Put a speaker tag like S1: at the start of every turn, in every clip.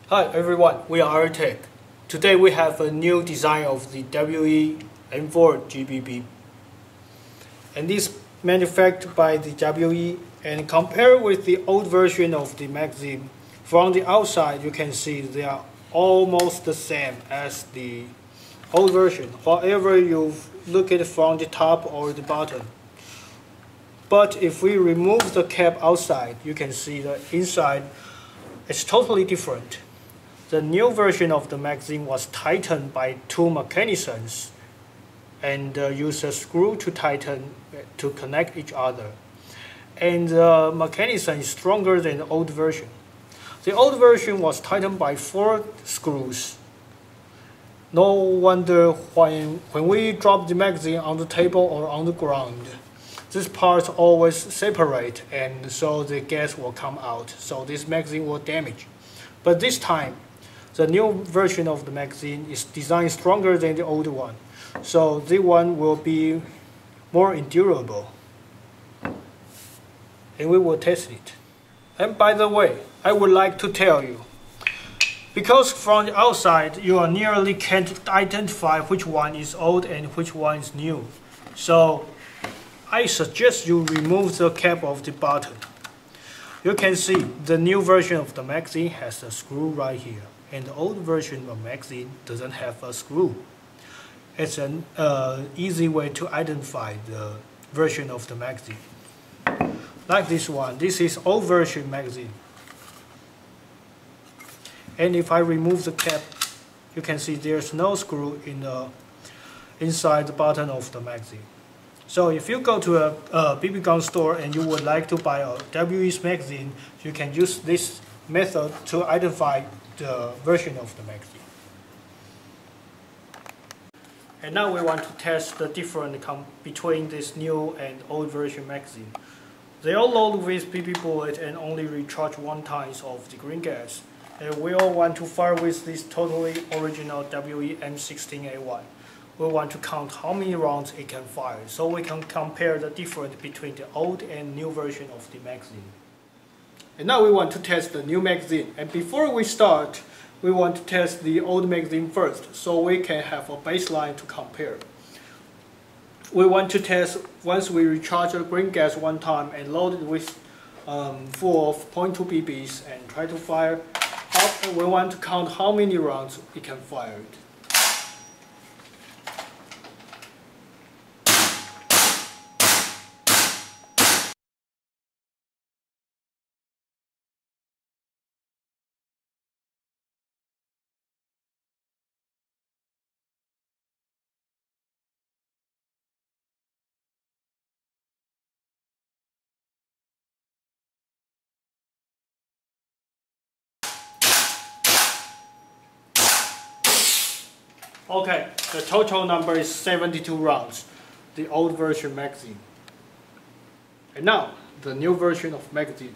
S1: Hi everyone, we are Artec. Today we have a new design of the WE M4 GBB. And this manufactured by the WE and compared with the old version of the magazine. From the outside you can see they are almost the same as the old version, however you look at it from the top or the bottom. But if we remove the cap outside, you can see the inside is totally different. The new version of the magazine was tightened by two mechanisms and use a screw to tighten to connect each other. And the mechanism is stronger than the old version. The old version was tightened by 4 screws. No wonder when we drop the magazine on the table or on the ground, these parts always separate and so the gas will come out, so this magazine will damage. But this time, the new version of the magazine is designed stronger than the old one, so this one will be more endurable. And we will test it. And by the way, I would like to tell you, because from the outside you nearly can't identify which one is old and which one is new. So I suggest you remove the cap of the bottom. You can see the new version of the magazine has a screw right here, and the old version of the magazine doesn't have a screw. It's an easy way to identify the version of the magazine. Like this one, this is old version magazine. And if I remove the cap, you can see there's no screw inside the bottom of the magazine. So if you go to a BB gun store and you would like to buy a WE's magazine, you can use this method to identify the version of the magazine. And now we want to test the difference between this new and old version magazine. They all load with BB bullet and only recharge 1 time of the green gas. And we all want to fire with this totally original WE M16A1. We want to count how many rounds it can fire, so we can compare the difference between the old and new version of the magazine. And now we want to test the new magazine. And before we start, we want to test the old magazine first, so we can have a baseline to compare. We want to test once we recharge the green gas 1 time and load it with full of .2 BBs and try to fire. We want to count how many rounds it can fire it. Okay, the total number is 72 rounds, the old version magazine. And now, the new version of magazine.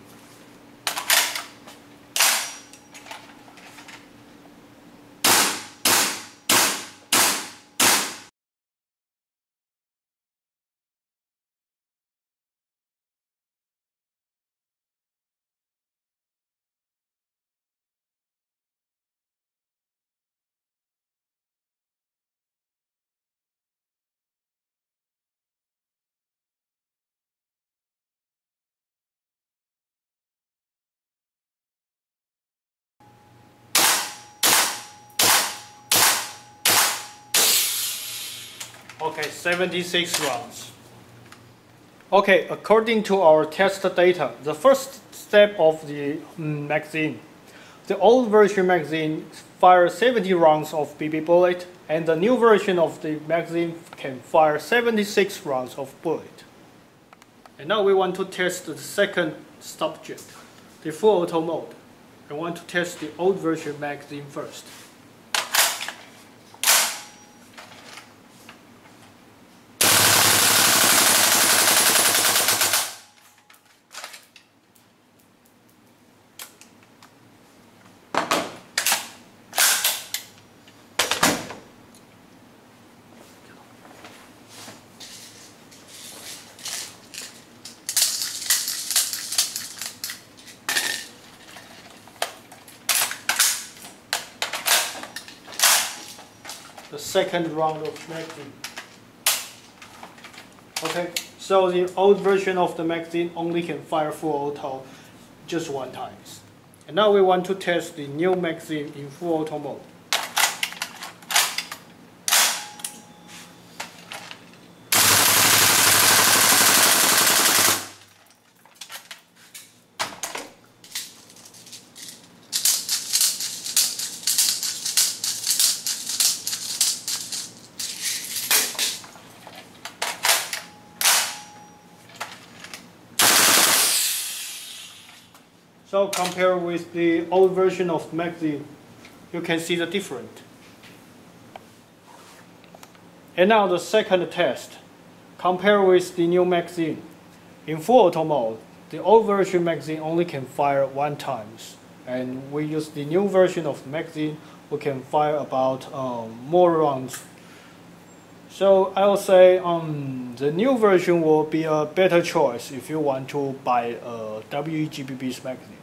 S1: Okay, 76 rounds. Okay, according to our test data, the first step of the magazine, the old version magazine fires 70 rounds of BB bullet, and the new version of the magazine can fire 76 rounds of bullet. And now we want to test the second subject, the full auto mode. I want to test the old version magazine first. second round of magazine. Okay, so the old version of the magazine only can fire full auto just one time. And now we want to test the new magazine in full auto mode. So compared with the old version of the magazine, you can see the difference. And now the second test. Compared with the new magazine. In full auto mode, the old version magazine only can fire one time. And we use the new version of the magazine, we can fire about more rounds. So I will say the new version will be a better choice if you want to buy a WE GBB's magazine.